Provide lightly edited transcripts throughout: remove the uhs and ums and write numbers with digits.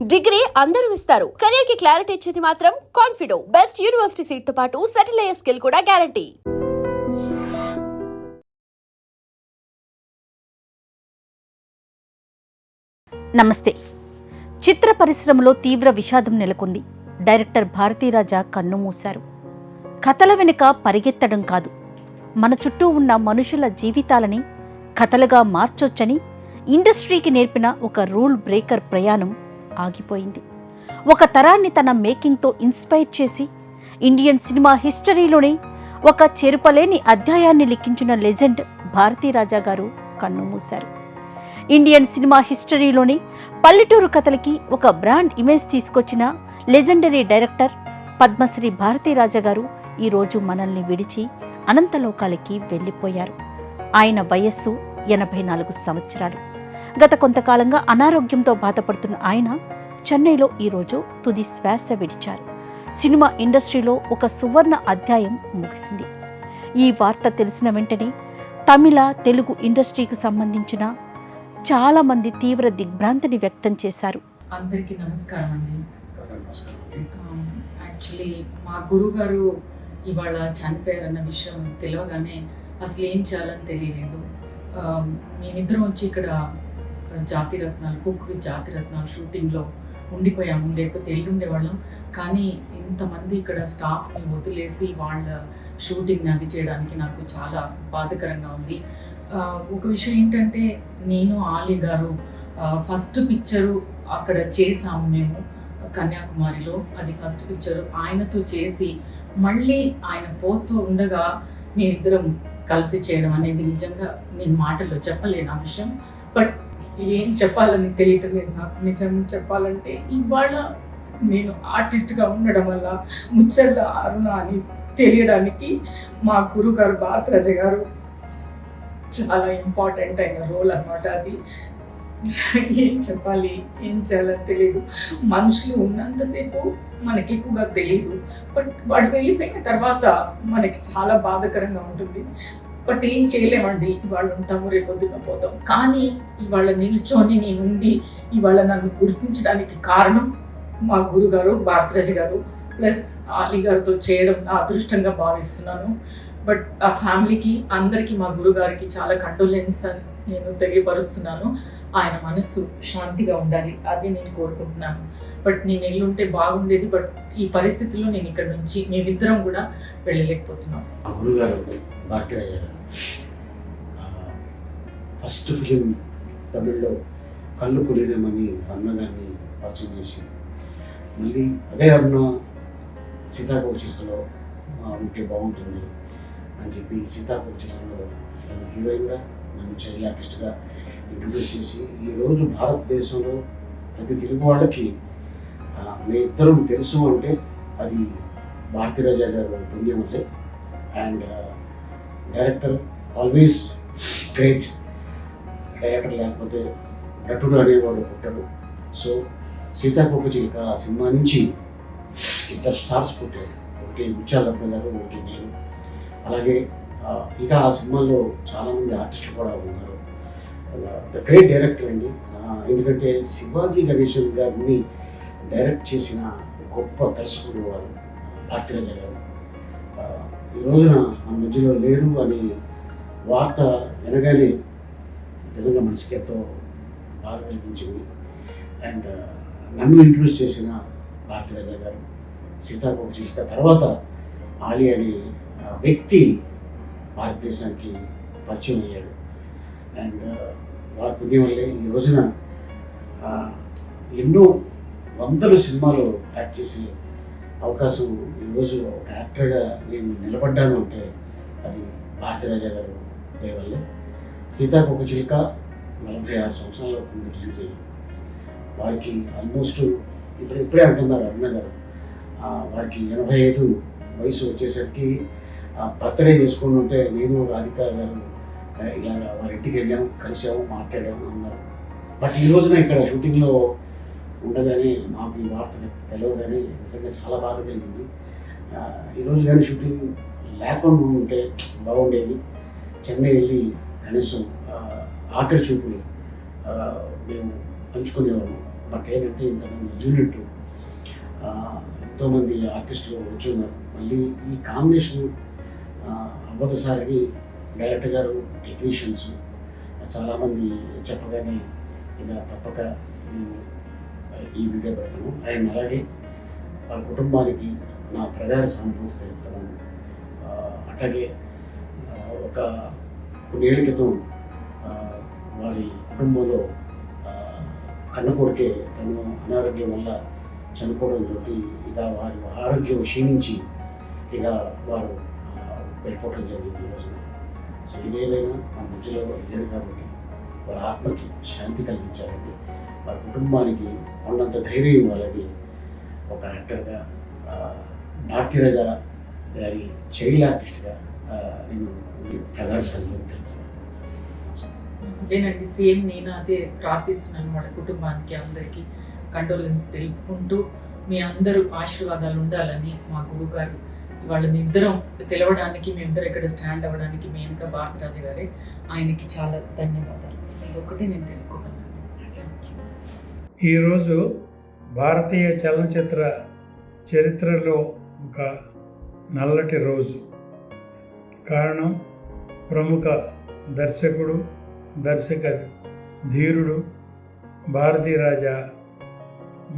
Degree అందరూ ఇస్తారు. Career కి క్లారిటీ ఇచ్చేది మాత్రం కాన్ఫిడో. బెస్ట్ యూనివర్సిటీ సీట్ తో పాటు సెటిల్ అయ్యే స్కిల్ కూడా గ్యారంటీ. నమస్తే. చిత్ర పరిశ్రమలో తీవ్ర విషాదం నెలకొంది. డైరెక్టర్ భారతీరాజా కన్నుమూశారు. కథల వెనుక పరిగెత్తడం కాదు, మన చుట్టూ ఉన్న మనుషుల జీవితాలని కథలుగా మార్చొచ్చని ఇండస్ట్రీకి నేర్పిన ఒక రూల్ బ్రేకర్ ప్రయాణం ఆగిపోయింది. ఒక తరాన్ని తన మేకింగ్తో ఇన్స్పైర్ చేసి ఇండియన్ సినిమా హిస్టరీలోనే ఒక చెరుపలేని అధ్యాయాన్ని లిఖించిన లెజెండ్ భారతీరాజా గారు కన్నుమూశారు. ఇండియన్ సినిమా హిస్టరీలోని పల్లెటూరు కథలకి ఒక బ్రాండ్ ఇమేజ్ తీసుకొచ్చిన లెజెండరీ డైరెక్టర్ పద్మశ్రీ భారతీరాజా గారు ఈరోజు మనల్ని విడిచి అనంతలోకాలకి వెళ్ళిపోయారు. ఆయన వయస్సు 84 సంవత్సరాలు. గత కొంతకాలంగా అనారోగ్యంతో బాధపడుతున్న ఆయన చెన్నైలో ఈరోజు తుది శ్వాస విడిచారు. సినిమా ఇండస్ట్రీలో ఒక సువర్ణ అధ్యాయం ముగిసింది. ఈ వార్త తెలిసిన వెంటనే తమిళ, తెలుగు ఇండస్ట్రీకి సంబంధించిన చాలా మంది తీవ్ర దిగ్భ్రాంతిని వ్యక్తం చేశారు. అందరికీ నమస్కారం అండి. యాక్చువల్లీ మా గురుగారు ఇవాళ చనిపోయారన్న విషయం తెలియగానే అసలు ఏం చేయాలని తెలియలేదు. మేమిద్దరం వచ్చి ఇక్కడ జాతిరత్నాలు, కుక్ విత్ జాతిరత్నాలు షూటింగ్లో ఉండిపోయాము. లేకపోతే వెళ్ళుండేవాళ్ళం. కానీ ఇంతమంది ఇక్కడ స్టాఫ్ని వదిలేసి వాళ్ళ షూటింగ్ని అది చేయడానికి నాకు చాలా బాధకరంగా ఉంది. ఒక విషయం ఏంటంటే, నేను ఆలీ గారు ఫస్ట్ పిక్చరు అక్కడ చేసాము మేము కన్యాకుమారిలో. అది ఫస్ట్ పిక్చరు ఆయనతో చేసి మళ్ళీ ఆయన పోతూ ఉండగా మేమిద్దరం కలిసి చేయడం అనేది నిజంగా నేను మాటల్లో చెప్పలేను ఆ విషయం. బట్ ఏం చెప్పాలని తెలియటం లేదు నాకు. నిజం చెప్పాలంటే ఇవాళ నేను ఆర్టిస్ట్గా ఉండడం వల్ల ముచ్చర్ల అరుణ అని తెలియడానికి మా గురుగారు భారతరాజా గారు చాలా ఇంపార్టెంట్ అయిన రోల్ అన్నమాట. అది ఏం చెప్పాలి, ఏం చేయాలని తెలియదు. మనుషులు ఉన్నంతసేపు మనకి ఎక్కువగా తెలియదు. బట్ వాళ్ళు వెళ్ళిపోయిన తర్వాత మనకి చాలా బాధాకరంగా ఉంటుంది. బట్ ఏం చేయలేమండి. ఇవాళ ఉంటాము, రేపొద్దున పోతాం. కానీ ఇవాళ నిల్చొని నేనుండి ఇవాళ నన్ను గుర్తించడానికి కారణం మా గురుగారు భారతరాజా గారు ప్లస్ ఆలీ గారితో చేయడం నా అదృష్టంగా భావిస్తున్నాను. బట్ ఆ ఫ్యామిలీకి అందరికీ మా గురుగారికి చాలా కండోలెన్స్ అని నేను తెలియపరుస్తున్నాను. ఆయన మనసు శాంతిగా ఉండాలి, అది నేను కోరుకుంటున్నాను. బట్ నేను వెళ్ళుంటే బాగుండేది. బట్ ఈ పరిస్థితుల్లో నేను ఇక్కడ నుంచి మేమిద్దరం కూడా వెళ్ళలేకపోతున్నాం. గురుగారు భారతీరాజా గారు ఫస్ట్ ఫిలిం తమిళ్లో కళ్ళు కులీనమని అన్నగారిని పరిచయం చేసి, మళ్ళీ అదే అన్న సీతాకోచికలో ఉంటే బాగుంటుంది అని చెప్పి సీతాకోచికలో తను హీరోయిన్గా, నన్ను చైల్డ్ ఆర్టిస్ట్గా ఇంట్రడ్యూస్ చేసి ఈరోజు భారతదేశంలో ప్రతి తెలుగు వాళ్ళకి మీ ఇద్దరం తెలుసు అంటే అది భారతీరాజా గారు పుణ్యం వల్లే. And director always great. Director లేకపోతే నటుడు అనేవాడు పుట్టాడు. సో సీతాకోకచిలుక సినిమా నుంచి ఇద్దరు స్టార్స్ పుట్టారు. ఒకటి ముత్యాల రత్న గారు, ఒకటి నేను. అలాగే ఇంకా ఆ సినిమాలో చాలామంది ఆర్టిస్టులు కూడా ఉన్నారు. ద గ్రేట్ డైరెక్టర్ అండి. ఎందుకంటే శివాజీ గణేశన్ గారిని డైరెక్ట్ చేసిన గొప్ప దర్శకుడు వారు భారతీరాజా గారు. ఈ రోజున మన మధ్యలో లేరు అనే వార్త వినగానే నిజంగా మనసుకి ఎంతో బాధ కలిగించింది. అండ్ నన్ను ఇంట్రడ్యూస్ చేసిన భారతీరాజా గారు, సీతాకోకచిలుక తర్వాత ఆలీ అనే వ్యక్తి భారతదేశానికి పరిచయం అయ్యాడు. అండ్ వారి పుణ్యం వల్లే ఈ రోజున ఎన్నో వందల సినిమాలు యాక్ట్ చేసే అవకాశం, ఈరోజు ఒక యాక్టర్గా నేను నిలబడ్డాను అంటే అది భారతీరాజా గారు దయవల్లే. సీతాకోకచిలుక 46 సంవత్సరాల ముందు రిలీజ్ అయ్యి వారికి ఆల్మోస్ట్ ఇప్పుడే అంటున్నారు అరుణ గారు, వారికి 85 వయసు వచ్చేసరికి బర్త్డే చేసుకుని ఉంటే నేను రాధిక గారు ఇలాగ వారి ఇంటికి వెళ్ళాము, కలిసాము, మాట్లాడాము అన్నారు. బట్ ఈ రోజున ఇక్కడ షూటింగ్లో ఉండగానే మాకు ఈ వార్త తెలియగానే నిజంగా చాలా బాధ కలిగింది. ఈరోజు కానీ షూటింగ్ లేకుండా ఉంటే బాగుండేది. చెన్నై వెళ్ళి కనీసం ఆఖరి చూపులు మేము పంచుకునేవాళ్ళం. బట్ ఏంటంటే ఇంతమంది యూనిట్, ఎంతోమంది ఆర్టిస్టులు వచ్చున్నారు. మళ్ళీ ఈ కాంబినేషన్ అవ్వదసారికి డైరెక్టర్ గారు, టెక్నీషియన్స్ చాలామంది చెప్పగానే ఇక తప్పక నేను ఈ వీడియో పెడతాను. అండ్ అలాగే వాళ్ళ కుటుంబానికి నా ప్రగాఢ సానుభూతి తెలుపుతున్నాను. అట్లాగే ఒక కొన్నేళ్ల క్రితం వారి కుటుంబంలో కన్న కొడుకే తను అనారోగ్యం వల్ల చనిపోవడంతో ఇక వారి ఆరోగ్యం క్షీణించి ఇక వారు వెళ్ళిపోవడం జరిగింది ఈ రోజున. సో ఇదేమైనా మన మధ్యలో లేరు కాబట్టి వారి ఆత్మకి శాంతి కలిగించాలని, వారి కుటుంబానికి ఉన్నంత ధైర్యం ఇవ్వాలని ఒక యాక్టర్గా, భారతీరాజా గారి చైల్డ్ ఆర్టిస్ట్గా నేను ప్రగాఢ సానుభూతి తెలుపుతున్నాను. అదేనండి, సేమ్ నేను అదే ప్రార్థిస్తున్నాను వాళ్ళ కుటుంబానికి, అందరికీ కండోలెన్స్ తెలుపుకుంటూ మీ అందరూ ఆశీర్వాదాలు ఉండాలని మా గురువు గారు వాళ్ళని ఇద్దరం తెలవడానికి, మీ ఇద్దరు ఇక్కడ స్టాండ్ అవ్వడానికి మెయిన్గా భారతరాజు గారే. ఆయనకి చాలా ధన్యవాదాలు. ఒకటి నేను తెలుపుకోగలను. ఈరోజు భారతీయ చలనచిత్ర చరిత్రలో ఒక నల్లటి రోజు. కారణం ప్రముఖ దర్శకుడు, దర్శక ధీరుడు భారతీరాజా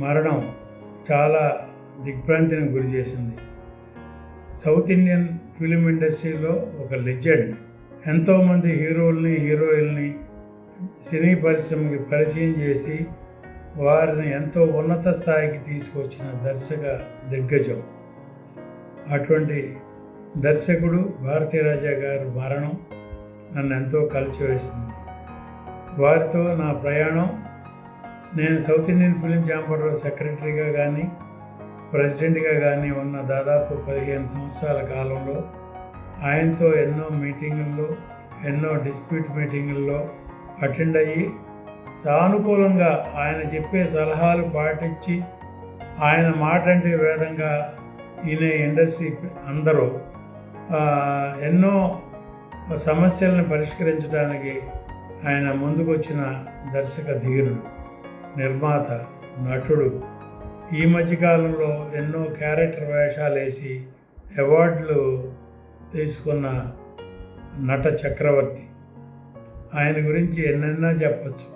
మరణం చాలా దిగ్భ్రాంతిని గురి చేసింది. సౌత్ ఇండియన్ ఫిలిం ఇండస్ట్రీలో ఒక లెజెండ్. ఎంతోమంది హీరోల్ని, హీరోయిల్ని సినీ పరిశ్రమకి పరిచయం చేసి వారిని ఎంతో ఉన్నత స్థాయికి తీసుకొచ్చిన దర్శక దిగ్గజం. అటువంటి దర్శకుడు భారతీరాజా గారి మరణం నన్ను ఎంతో కలిచివేసింది. వారితో నా ప్రయాణం, నేను సౌత్ ఇండియన్ ఫిలిం ఛాంబర్లో సెక్రటరీగా కానీ, ప్రెసిడెంట్గా కానీ ఉన్న దాదాపు 15 సంవత్సరాల కాలంలో ఆయనతో ఎన్నో మీటింగుల్లో, ఎన్నో డిస్ప్యూట్ మీటింగుల్లో అటెండ్ అయ్యి సానుకూలంగా ఆయన చెప్పే సలహాలు పాటించి, ఆయన మాట అంటే వేదంగా ఈయన ఇండస్ట్రీ అందరూ ఎన్నో సమస్యలను పరిష్కరించడానికి ఆయన ముందుకొచ్చిన దర్శక ధీరుడు, నిర్మాత, నటుడు. ఈ మధ్యకాలంలో ఎన్నో క్యారెక్టర్ వేషాలు వేసి అవార్డులు తీసుకున్న నట చక్రవర్తి. ఆయన గురించి ఎన్నెన్నో చెప్పచ్చు.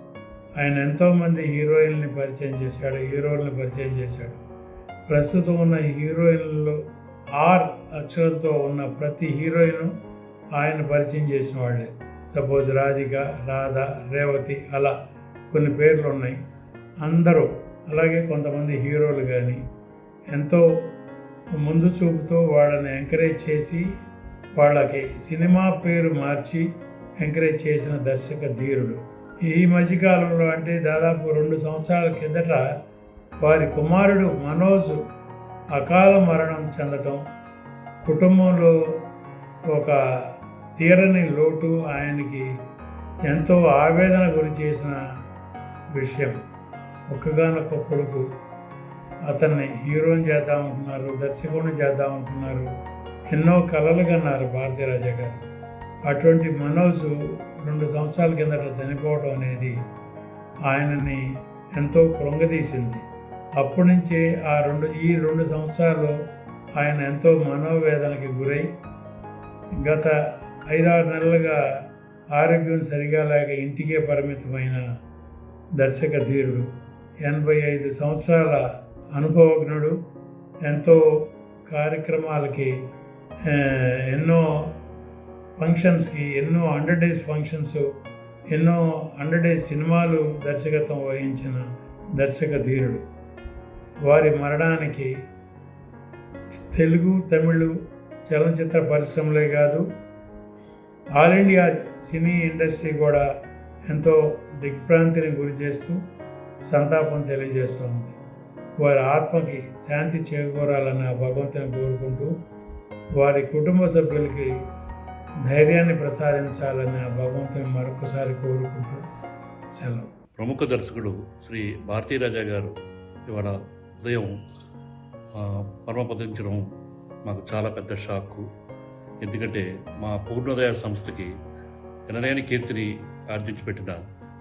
ఆయన ఎంతోమంది హీరోయిన్ని పరిచయం చేశాడు, హీరోల్ని పరిచయం చేశాడు. ప్రస్తుతం ఉన్న హీరోయిన్లలో ఆర్ అక్షరంతో ఉన్న ప్రతి హీరోయిన్ ఆయన పరిచయం చేసిన వాళ్ళే. సపోజ్ రాధిక, రాధ, రేవతి, అలా కొన్ని పేర్లు ఉన్నాయి. అందరూ అలాగే కొంతమంది హీరోలు కానీ ఎంతో ముందు చూపుతో వాళ్ళని ఎంకరేజ్ చేసి వాళ్ళకి సినిమా పేరు మార్చి ఎంకరేజ్ చేసిన దర్శక ధీరుడు. ఈ మధ్యకాలంలో అంటే దాదాపు 2 సంవత్సరాల కిందట వారి కుమారుడు మనోజ్ అకాల మరణం చెందటం కుటుంబంలో ఒక తీరని లోటు, ఆయనకి ఎంతో ఆవేదన గురి చేసిన విషయం. ఒక్కగానొక్క కొడుకు, అతన్ని హీరోని చేద్దాం అనుకున్నారు, దర్శకుడిని చేద్దాం అనుకున్నారు, ఎన్నో కలలు కన్నారు భారతీరాజా గారు. అటువంటి మనోజ్ 2 సంవత్సరాల కిందట చనిపోవడం అనేది ఆయనని ఎంతో కృంగదీసింది. అప్పటి నుంచే ఈ 2 సంవత్సరాలు ఆయన ఎంతో మనోవేదనకి గురై గత 5-6 నెలలుగా ఆరోగ్యం సరిగా లేక ఇంటికే పరిమితమైన దర్శక ధీరుడు, 85 సంవత్సరాల అనుభవజ్ఞుడు, ఎంతో కార్యక్రమాలకి, ఎన్నో ఫంక్షన్స్కి, ఎన్నో 100 days ఫంక్షన్స్, ఎన్నో 100 days సినిమాలు దర్శకత్వం వహించిన దర్శక ధీరుడు. వారి మరణానికి తెలుగు, తమిళ చలనచిత్ర పరిశ్రమలే కాదు, ఆల్ ఇండియా సినీ ఇండస్ట్రీ కూడా ఎంతో దిగ్భ్రాంతిని గురి చేస్తూ సంతాపం తెలియజేస్తోంది. వారి ఆత్మకి శాంతి చేకూరాలని ఆ భగవంతుని కోరుకుంటూ, వారి కుటుంబ సభ్యులకి ధైర్యాన్ని ప్రసాదించాలని ఆ భగవంతుని మరొకసారి కోరుకుంటూ సెలవు. ప్రముఖ దర్శకుడు శ్రీ భారతీరాజా గారు ఇవాళ ఉదయం పరమపదించడం మాకు చాలా పెద్ద షాక్కు. ఎందుకంటే మా పూర్ణోదయ సంస్థకి ఎనలేని కీర్తిని ఆర్జించి పెట్టిన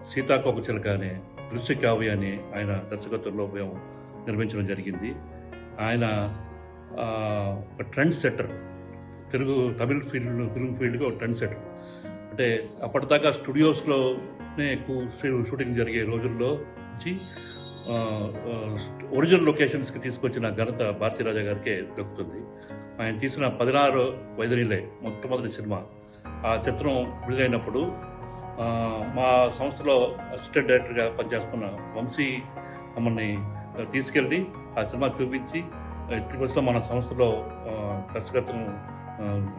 సీతాకోకచిలక అనే దృశ్య కావ్య అని ఆయన దర్శకత్వంలో మేము నిర్మించడం జరిగింది. ఆయన ఒక ట్రెండ్ సెట్టర్, తమిళ ఫీల్డ్గా ఒక ట్రెండ్ సెట్టర్. అంటే అప్పటిదాకా స్టూడియోస్లోనే ఎక్కువ షూటింగ్ జరిగే రోజుల్లో నుంచి ఒరిజినల్ లొకేషన్స్కి తీసుకొచ్చిన ఘనత భారతీరాజా గారికే దక్కుతుంది. ఆయన తీసిన 16 వైదనీలే మొట్టమొదటి సినిమా. ఆ చిత్రం విడుదలైనప్పుడు మా సంస్థలో అసిస్టెంట్ డైరెక్టర్గా పనిచేస్తున్న వంశీ మమ్మల్ని తీసుకెళ్ళి ఆ సినిమా చూపించి ఇటీవల మన సంస్థలో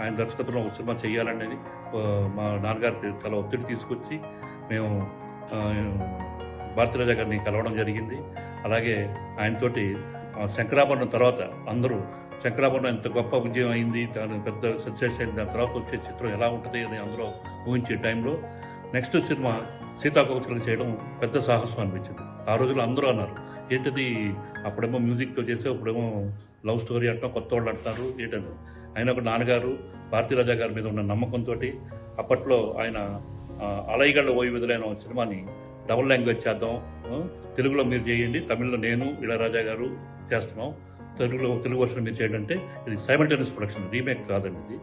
ఆయన దర్శకత్వంలో ఒక సినిమా చేయాలనేది మా నాన్నగారికి చాలా ఒత్తిడి తీసుకొచ్చి మేము భారతీరాజా గారిని కలవడం జరిగింది. అలాగే ఆయనతోటి శంకరాభరణం తర్వాత అందరూ శంకరాభరణం ఎంత గొప్ప విజయం అయింది, దాని పెద్ద సక్సెస్ అయింది, దాని తర్వాత వచ్చే చిత్రం ఎలా ఉంటుంది అని అందరూ ఊహించే టైంలో నెక్స్ట్ సినిమా సీతాకోకచిలుక చేయడం పెద్ద సాహసం అనిపించింది. ఆ రోజుల్లో అందరూ అన్నారు, ఏంటిది అప్పుడేమో మ్యూజిక్తో చేసే, ఇప్పుడేమో లవ్ స్టోరీ అంటాం, కొత్త వాళ్ళు అంటున్నారు ఏంటని. ఆయన ఒక నాన్నగారు భారతీరాజా గారి మీద ఉన్న నమ్మకంతో అప్పట్లో ఆయన అలైగళ్ళ ఓయి విధులైన సినిమాని డబుల్ లాంగ్వేజ్ చేద్దాం, తెలుగులో మీరు చేయండి, తమిళ్లో నేను ఇళయరాజా గారు చేస్తున్నాం, తెలుగు వర్షన్ మీరు చేయండి అంటే ఇది సైమల్టేనియస్ ప్రొడక్షన్, రీమేక్ కాదండి. ఇది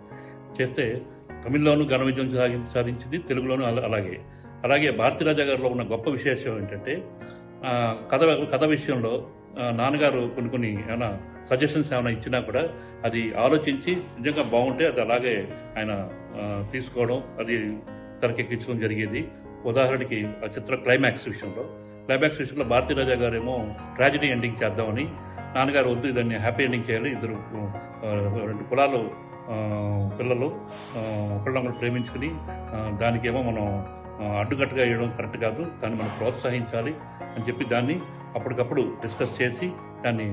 చేస్తే తమిళ్లోనూ ఘన విజయం సాధించింది, తెలుగులోనూ అలాగే భారతీరాజా గారిలో ఉన్న గొప్ప విశేషం ఏంటంటే కథ విషయంలో నాన్నగారు కొన్ని ఏమైనా సజెషన్స్ ఏమైనా ఇచ్చినా కూడా అది ఆలోచించి నిజంగా బాగుంటే అది అలాగే ఆయన తీసుకోవడం, అది తెరకెక్కించడం జరిగేది. ఉదాహరణకి ఆ చిత్ర క్లైమాక్స్ విషయంలో భారతీరాజా గారు ఏమో ట్రాజడీ ఎండింగ్ చేద్దామని, నాన్నగారు వద్దు దాన్ని హ్యాపీ ఎండింగ్ చేయాలి, ఇద్దరు 2 కులాలు పిల్లలు ఒకళ్ళొకళ్ళు ప్రేమించుకుని దానికేమో మనం అడ్డుకట్టుగా వేయడం కరెక్ట్ కాదు, దాన్ని మనం ప్రోత్సహించాలి అని చెప్పి దాన్ని అప్పటికప్పుడు డిస్కస్ చేసి దాన్ని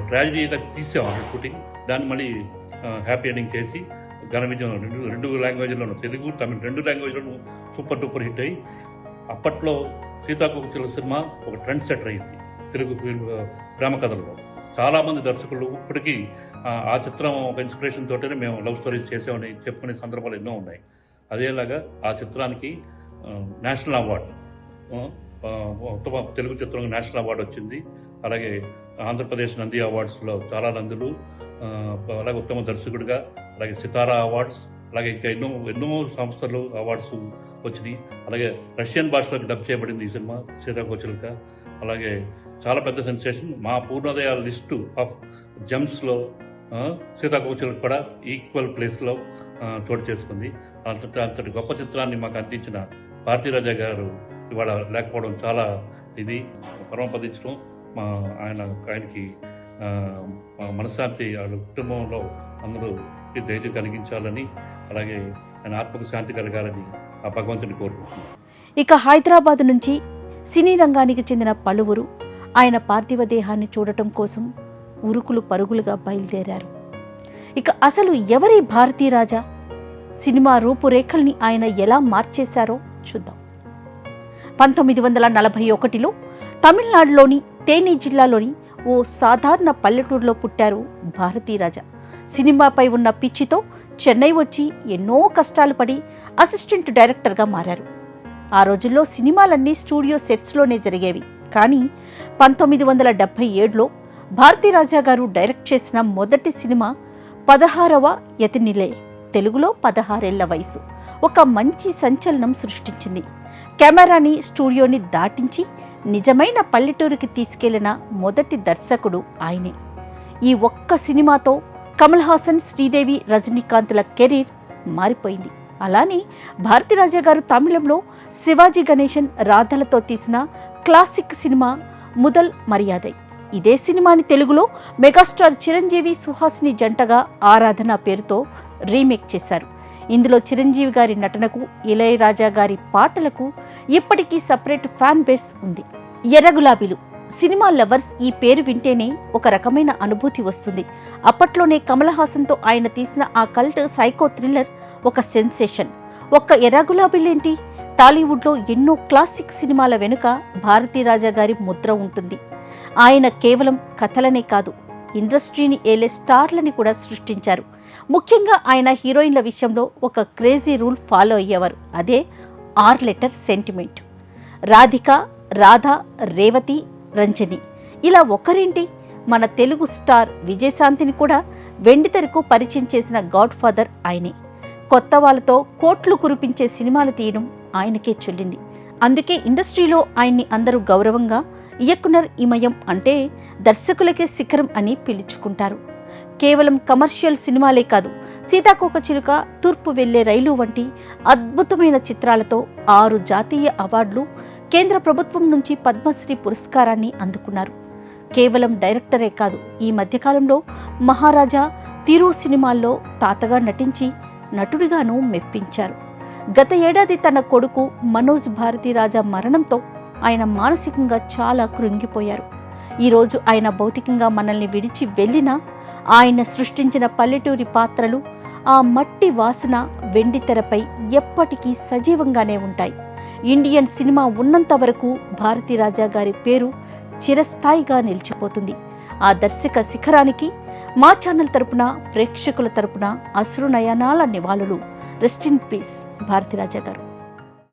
ట్రాజడీగా తీసాం షూటింగ్. దాన్ని మళ్ళీ హ్యాపీ ఎండింగ్ చేసి ఘన విజయం రెండు లాంగ్వేజ్లోనూ, తెలుగు తమిళ 2 లాంగ్వేజ్లోనూ సూపర్ డూపర్ హిట్ అయ్యి అప్పట్లో సీతాకోకచిలుక సినిమా ఒక ట్రెండ్ సెటర్ అయింది తెలుగు ప్రేమ కథల్లో. చాలామంది దర్శకులు ఇప్పటికీ ఆ చిత్రం ఒక ఇన్స్పిరేషన్ తోటనే మేము లవ్ స్టోరీస్ చేసామని చెప్పుకునే సందర్భాలు ఎన్నో ఉన్నాయి. అదేలాగా ఆ చిత్రానికి నేషనల్ అవార్డు, ఉత్తమ తెలుగు చిత్రం నేషనల్ అవార్డు వచ్చింది. అలాగే ఆంధ్రప్రదేశ్ నంది అవార్డ్స్లో చాలా నందులు, అలాగే ఉత్తమ దర్శకుడిగా, అలాగే సితారా అవార్డ్స్, అలాగే ఇంకా ఎన్నో సంస్థలు అవార్డ్స్ వచ్చినాయి. అలాగే రష్యన్ భాషలోకి డబ్ చేయబడింది ఈ సినిమా సీతాకోకచిలుక. అలాగే చాలా పెద్ద సెన్సేషన్. మా పూర్ణోదయ లిస్టు ఆఫ్ జెమ్స్లో సీతాకోకచిలుక కూడా ఈక్వల్ ప్లేస్లో చోటు చేసుకుంది. అంతటి గొప్ప చిత్రాన్ని మాకు అందించిన భారతీరాజా గారు ఇవాళ లేకపోవడం చాలా ఇది పరమపదించడం. ఆయనకి మనశ్శాంతి, వాళ్ళ కుటుంబంలో అందరూ ధైర్యం కలిగించాలని, అలాగే ఆయన ఆత్మకు శాంతి కలగాలని ఆ భగవంతుని కోరుకుంటున్నాను. ఇక హైదరాబాద్ నుంచి సినీ రంగానికి చెందిన పలువురు ఆయన పార్థివ దేహాన్ని చూడటం కోసం ఉరుకులు పరుగులుగా బయలుదేరారు. ఇక అసలు ఎవరి భారతీరాజా, సినిమా రూపురేఖల్ని ఆయన ఎలా మార్చేశారో చూద్దాం. 1941లో తమిళనాడులోని తేని జిల్లాలోని ఓ సాధారణ పల్లెటూరులో పుట్టారు భారతీరాజా. సినిమాపై ఉన్న పిచ్చితో చెన్నై వచ్చి ఎన్నో కష్టాలు పడి అసిస్టెంట్ డైరెక్టర్గా మారారు. ఆ రోజుల్లో సినిమాలన్నీ స్టూడియో సెట్స్లోనే జరిగేవి. కానీ 1977లో భారతీరాజా గారు డైరెక్ట్ చేసిన మొదటి సినిమా 16వ యతినిలే, తెలుగులో 16 ఏళ్ల వయసు, ఒక మంచి సంచలనం సృష్టించింది. కెమెరాని స్టూడియోని దాటించి నిజమైన పల్లెటూరికి తీసుకెళ్లిన మొదటి దర్శకుడు ఆయనే. ఈ ఒక్క సినిమాతో కమల్ హాసన్, శ్రీదేవి, రజనీకాంత్ల కెరీర్ మారిపోయింది. అలానే భారతీరాజా గారు తమిళంలో శివాజీ గణేశన్, రాధలతో తీసిన క్లాసిక్ సినిమా ముదల్ మర్యాదై, ఇదే సినిమాని తెలుగులో మెగాస్టార్ చిరంజీవి, సుహాసిని జంటగా ఆరాధన పేరుతో రీమేక్ చేశారు. ఇందులో చిరంజీవి గారి నటనకు, ఇళయరాజా గారి పాటలకు ఇప్పటికీ సపరేట్ ఫ్యాన్ బేస్ ఉంది. ఎర్రగులాబీలు సినిమా లవర్స్ ఈ పేరు వింటేనే ఒక రకమైన అనుభూతి వస్తుంది. అప్పట్లోనే కమల్ హాసన్తో ఆయన తీసిన ఆ కల్ట్ సైకో థ్రిల్లర్ ఒక సెన్సేషన్. ఒక్క ఎర్రగులాబీలేంటి, టాలీవుడ్లో ఎన్నో క్లాసిక్ సినిమాల వెనుక భారతీరాజా గారి ముద్ర ఉంటుంది. ఆయన కేవలం కథలనే కాదు, ఇండస్ట్రీని ఏలే స్టార్లని కూడా సృష్టించారు. ముఖ్యంగా ఆయన హీరోయిన్ల విషయంలో ఒక క్రేజీ రూల్ ఫాలో అయ్యేవారు. అదే 6 లెటర్ సెంటిమెంట్. రాధిక, రాధ, రేవతి, రంజని ఇలా ఒకరేంటి, మన తెలుగు స్టార్ విజయశాంతిని కూడా వెండితెరకు పరిచయం చేసిన గాడ్ ఫాదర్ ఆయనే. కొత్త వాళ్ళతో కోట్లు కురిపించే సినిమాలు తీయడం ఆయనకే చెల్లింది. అందుకే ఇండస్ట్రీలో ఆయన్ని అందరూ గౌరవంగా ఇయక్కునర్ ఇమయం అంటే దర్శకులకే శిఖరం అని పిలుచుకుంటారు. కేవలం కమర్షియల్ సినిమాలే కాదు, సీతాకోకచిలుక, తూర్పు వెళ్లే రైలు వంటి అద్భుతమైన చిత్రాలతో 6 జాతీయ అవార్డులు, కేంద్ర ప్రభుత్వం నుంచి పద్మశ్రీ పురస్కారాన్ని అందుకున్నారు. కేవలం డైరెక్టరే కాదు, ఈ మధ్యకాలంలో మహారాజా, తిరు సినిమాల్లో తాతగా నటించి నటుడిగాను మెప్పించారు. గత ఏడాది తన కొడుకు మనోజ్ భారతీరాజా మరణంతో ఆయన మానసికంగా చాలా కృంగిపోయారు. ఈరోజు ఆయన భౌతికంగా మనల్ని విడిచి వెళ్ళినా ఆయన సృష్టించిన పల్లెటూరి పాత్రలు, ఆ మట్టి వాసన వెండితెరపై ఎప్పటికీ సజీవంగానే ఉంటాయి. ఇండియన్ సినిమా ఉన్నంత వరకు భారతీరాజా గారి పేరు చిరస్థాయిగా నిలిచిపోతుంది. ఆ దర్శక శిఖరానికి మా ఛానల్ తరపున, ప్రేక్షకుల తరపున అశ్రునయనాల నివాళులు. రెస్ట్ ఇన్ పీస్ భారతీరాజా గారు.